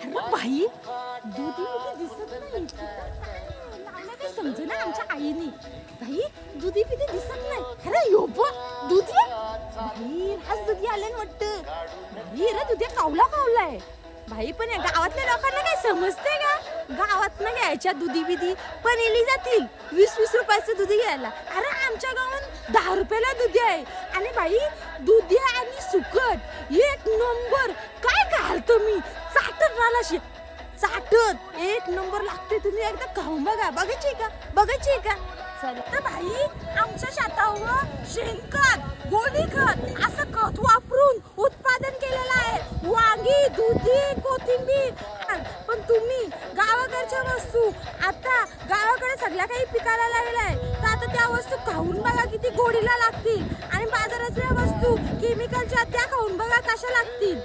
अरे बाई दुधी पिधी दिसत नाही लावलं काही समजेना आमच्या आईने. बाई दुधी पिधी दिसत नाही. अरे यो दुधी बाई हाच दुधी आले वाटतं. बाई रे दुधी कावलाय. भाई पण या गावातल्या लोकांना काय समजते का? गावात ना घ्यायच्या दुधी बिधी पण एली जातील 20-20 रुपयाचं दुधी घ्यायला. अरे आमच्या गावात 10 रुपयाला दुधी आहे. आणि बाई दुधी आणि सुकट एक नंबर. काय घालतो मी चाटत मला चाटत एक नंबर लागते. तुम्ही एकदा खाऊन बघायची का? चला भाई आमच्या शेतावर शेणखत गोडी खत असं खत वापरून उत्पादन केलेलं आहे. वांगी दुधी कोथिंबीर. पण तुम्ही गावाकडच्या वस्तू आता गावाकडे सगळ्या काही पिकायला लागलेल्या आहे तर आता त्या वस्तू खाऊन बघा किती गोडीला लागतील. आणि बाजारातल्या वस्तू केमिकलच्या त्या खाऊन बघा कशा लागतील.